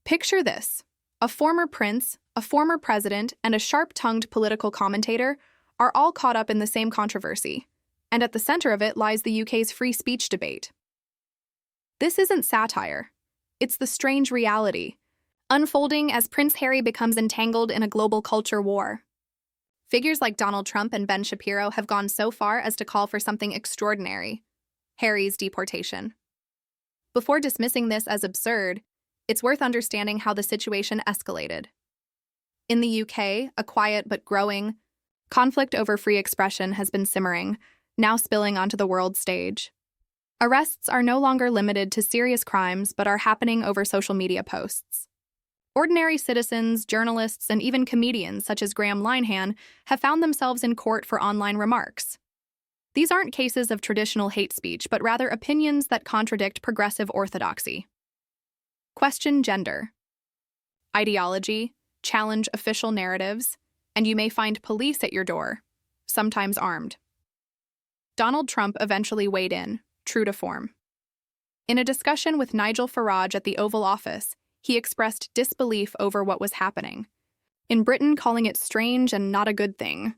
Picture this. A former prince, a former president, and a sharp-tongued political commentator are all caught up in the same controversy, and at the center of it lies the UK's free speech debate. This isn't satire. It's the strange reality, unfolding as Prince Harry becomes entangled in a global culture war. Figures like Donald Trump and Ben Shapiro have gone so far as to call for something extraordinary: Harry's deportation. Before dismissing this as absurd, it's worth understanding how the situation escalated. In the UK, a quiet but growing conflict over free expression has been simmering, now spilling onto the world stage. Arrests are no longer limited to serious crimes but are happening over social media posts. Ordinary citizens, journalists, and even comedians such as Graham Linehan have found themselves in court for online remarks. These aren't cases of traditional hate speech, but rather opinions that contradict progressive orthodoxy. Question gender, ideology, challenge official narratives, and you may find police at your door, sometimes armed. Donald Trump eventually weighed in, true to form. In a discussion with Nigel Farage at the Oval Office, he expressed disbelief over what was happening, in Britain calling it strange and not a good thing.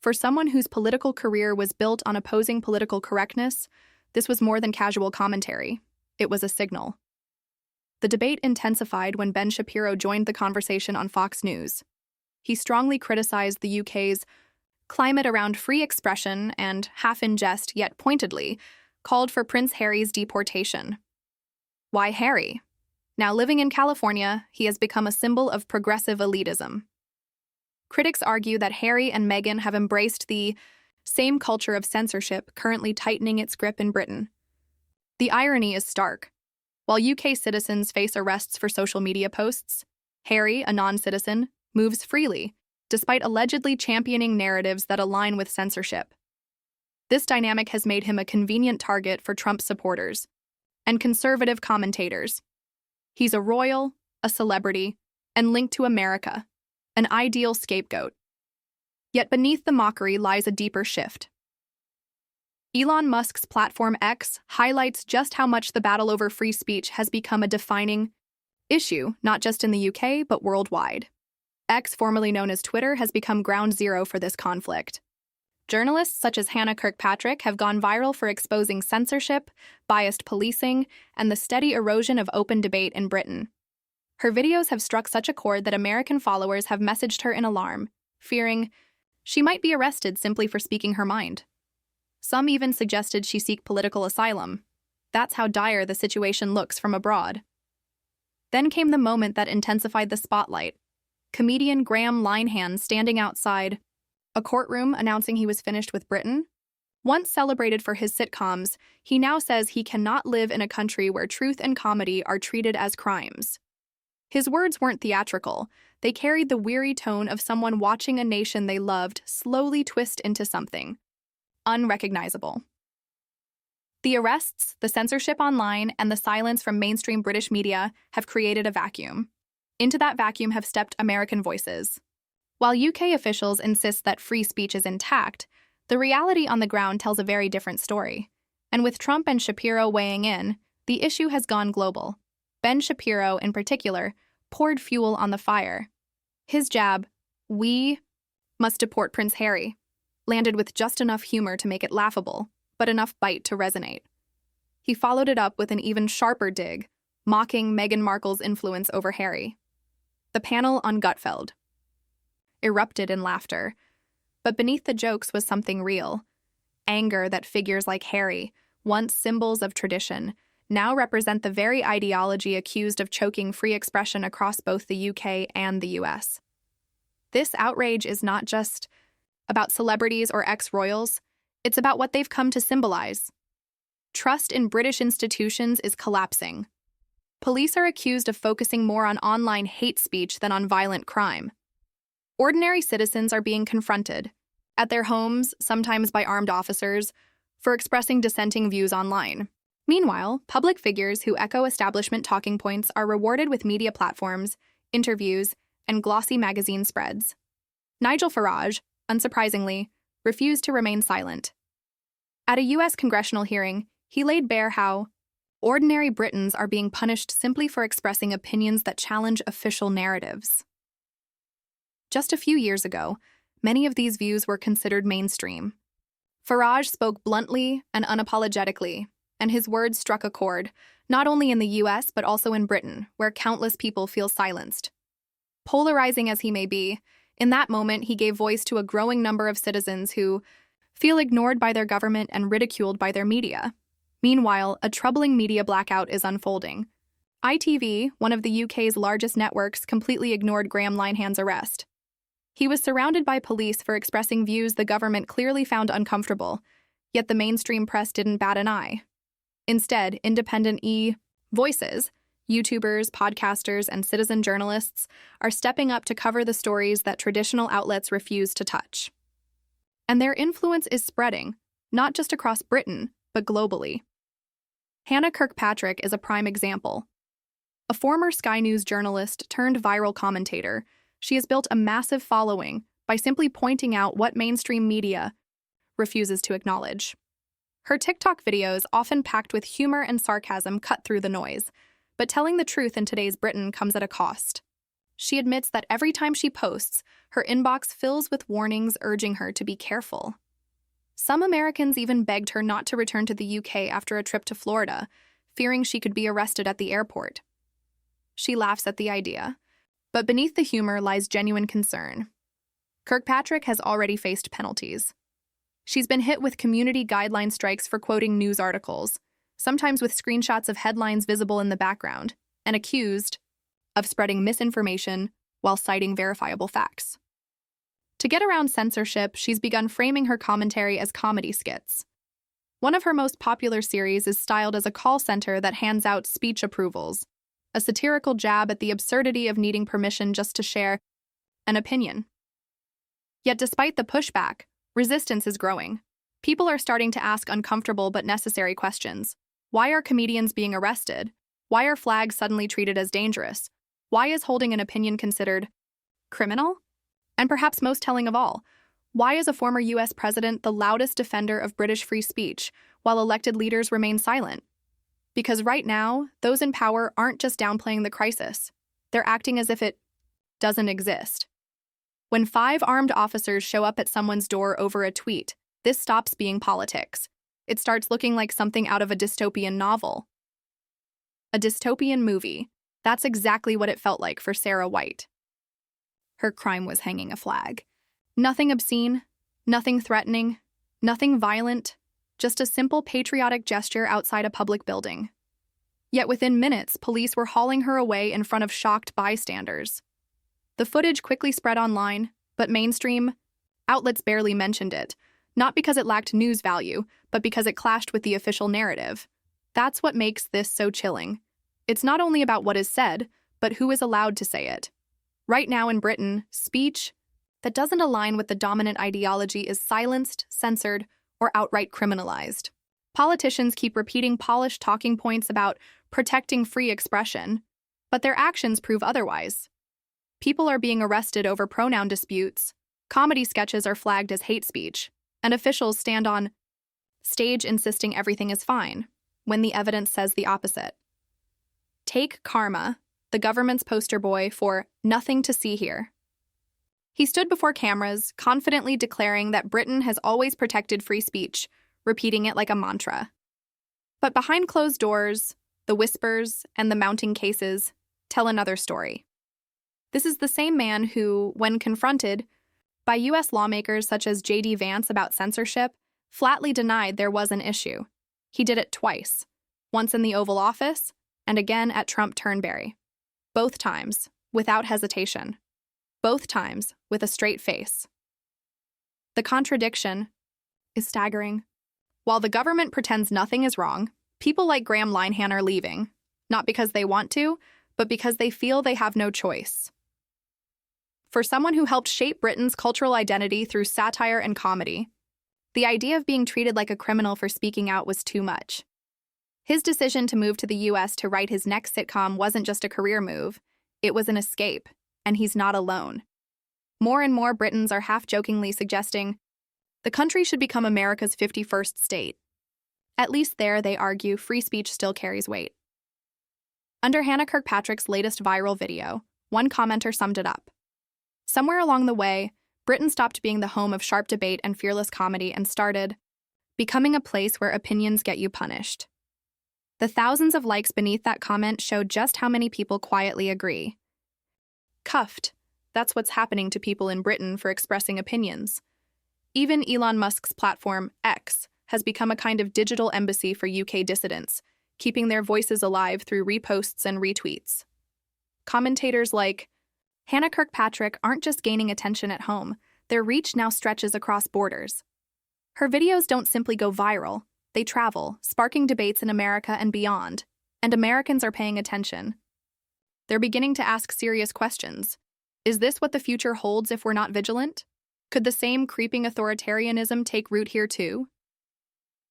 For someone whose political career was built on opposing political correctness, this was more than casual commentary. It was a signal. The debate intensified when Ben Shapiro joined the conversation on Fox News. He strongly criticized the UK's climate around free expression and, half in jest yet pointedly, called for Prince Harry's deportation. Why Harry? Now living in California, he has become a symbol of progressive elitism. Critics argue that Harry and Meghan have embraced the same culture of censorship currently tightening its grip in Britain. The irony is stark. While UK citizens face arrests for social media posts, Harry, a non-citizen, moves freely, despite allegedly championing narratives that align with censorship. This dynamic has made him a convenient target for Trump supporters and conservative commentators. He's a royal, a celebrity, and linked to America, an ideal scapegoat. Yet beneath the mockery lies a deeper shift. Elon Musk's platform X highlights just how much the battle over free speech has become a defining issue, not just in the UK, but worldwide. X, formerly known as Twitter, has become ground zero for this conflict. Journalists such as Hannah Kirkpatrick have gone viral for exposing censorship, biased policing, and the steady erosion of open debate in Britain. Her videos have struck such a chord that American followers have messaged her in alarm, fearing she might be arrested simply for speaking her mind. Some even suggested she seek political asylum. That's how dire the situation looks from abroad. Then came the moment that intensified the spotlight. Comedian Graham Linehan standing outside a courtroom announcing he was finished with Britain. Once celebrated for his sitcoms, he now says he cannot live in a country where truth and comedy are treated as crimes. His words weren't theatrical. They carried the weary tone of someone watching a nation they loved slowly twist into something unrecognizable. The arrests, the censorship online, and the silence from mainstream British media have created a vacuum. Into that vacuum have stepped American voices. While UK officials insist that free speech is intact, the reality on the ground tells a very different story. And with Trump and Shapiro weighing in, the issue has gone global. Ben Shapiro, in particular, poured fuel on the fire. His jab, "We must deport Prince Harry," landed with just enough humor to make it laughable, but enough bite to resonate. He followed it up with an even sharper dig, mocking Meghan Markle's influence over Harry. The panel on Gutfeld erupted in laughter, but beneath the jokes was something real. Anger that figures like Harry, once symbols of tradition, now represent the very ideology accused of choking free expression across both the UK and the US. This outrage is not just about celebrities or ex-royals, it's about what they've come to symbolize. Trust in British institutions is collapsing. Police are accused of focusing more on online hate speech than on violent crime. Ordinary citizens are being confronted, at their homes, sometimes by armed officers, for expressing dissenting views online. Meanwhile, public figures who echo establishment talking points are rewarded with media platforms, interviews, and glossy magazine spreads. Nigel Farage, unsurprisingly, refused to remain silent. At a U.S. congressional hearing, he laid bare how Ordinary Britons are being punished simply for expressing opinions that challenge official narratives. Just a few years ago, many of these views were considered mainstream. Farage spoke bluntly and unapologetically, and his words struck a chord, not only in the US but also in Britain, where countless people feel silenced. Polarizing as he may be, in that moment he gave voice to a growing number of citizens who feel ignored by their government and ridiculed by their media. Meanwhile, a troubling media blackout is unfolding. ITV, one of the UK's largest networks, completely ignored Graham Linehan's arrest. He was surrounded by police for expressing views the government clearly found uncomfortable, yet the mainstream press didn't bat an eye. Instead, independent voices, YouTubers, podcasters, and citizen journalists are stepping up to cover the stories that traditional outlets refuse to touch. And their influence is spreading, not just across Britain, but globally. Hannah Kirkpatrick is a prime example. A former Sky News journalist turned viral commentator, she has built a massive following by simply pointing out what mainstream media refuses to acknowledge. Her TikTok videos, often packed with humor and sarcasm, cut through the noise, but telling the truth in today's Britain comes at a cost. She admits that every time she posts, her inbox fills with warnings urging her to be careful. Some Americans even begged her not to return to the UK after a trip to Florida, fearing she could be arrested at the airport. She laughs at the idea, but beneath the humor lies genuine concern. Kirkpatrick has already faced penalties. She's been hit with community guideline strikes for quoting news articles, sometimes with screenshots of headlines visible in the background, and accused of spreading misinformation while citing verifiable facts. To get around censorship, she's begun framing her commentary as comedy skits. One of her most popular series is styled as a call center that hands out speech approvals, a satirical jab at the absurdity of needing permission just to share an opinion. Yet despite the pushback, resistance is growing. People are starting to ask uncomfortable but necessary questions. Why are comedians being arrested? Why are flags suddenly treated as dangerous? Why is holding an opinion considered criminal? And perhaps most telling of all, why is a former US president the loudest defender of British free speech, while elected leaders remain silent? Because right now, those in power aren't just downplaying the crisis. They're acting as if it doesn't exist. When 5 armed officers show up at someone's door over a tweet, this stops being politics. It starts looking like something out of a dystopian novel. A dystopian movie. That's exactly what it felt like for Sarah White. Her crime was hanging a flag. Nothing obscene, nothing threatening, nothing violent, just a simple patriotic gesture outside a public building. Yet within minutes, police were hauling her away in front of shocked bystanders. The footage quickly spread online, but mainstream outlets barely mentioned it, not because it lacked news value, but because it clashed with the official narrative. That's what makes this so chilling. It's not only about what is said, but who is allowed to say it. Right now in Britain, speech that doesn't align with the dominant ideology is silenced, censored, or outright criminalized. Politicians keep repeating polished talking points about protecting free expression, but their actions prove otherwise. People are being arrested over pronoun disputes, comedy sketches are flagged as hate speech, and officials stand on stage insisting everything is fine, when the evidence says the opposite. Take Karma, the government's poster boy for "Nothing to See Here." He stood before cameras, confidently declaring that Britain has always protected free speech, repeating it like a mantra. But behind closed doors, the whispers and the mounting cases tell another story. This is the same man who, when confronted by U.S. lawmakers such as J.D. Vance about censorship, flatly denied there was an issue. He did it twice, once in the Oval Office and again at Trump Turnberry. Both times, without hesitation. Both times, with a straight face. The contradiction is staggering. While the government pretends nothing is wrong, people like Graham Linehan are leaving, not because they want to, but because they feel they have no choice. For someone who helped shape Britain's cultural identity through satire and comedy, the idea of being treated like a criminal for speaking out was too much. His decision to move to the US to write his next sitcom wasn't just a career move, it was an escape, and he's not alone. More and more Britons are half-jokingly suggesting the country should become America's 51st state. At least there, they argue, free speech still carries weight. Under Hannah Kirkpatrick's latest viral video, one commenter summed it up. Somewhere along the way, Britain stopped being the home of sharp debate and fearless comedy and started becoming a place where opinions get you punished. The thousands of likes beneath that comment showed just how many people quietly agree. Cuffed. That's what's happening to people in Britain for expressing opinions. Even Elon Musk's platform, X, has become a kind of digital embassy for UK dissidents, keeping their voices alive through reposts and retweets. Commentators like Hannah Kirkpatrick aren't just gaining attention at home, their reach now stretches across borders. Her videos don't simply go viral, they travel, sparking debates in America and beyond, and Americans are paying attention. They're beginning to ask serious questions. Is this what the future holds if we're not vigilant? Could the same creeping authoritarianism take root here too?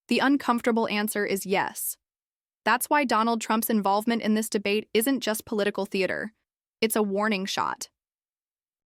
The uncomfortable answer is yes. That's why Donald Trump's involvement in this debate isn't just political theater. It's a warning shot.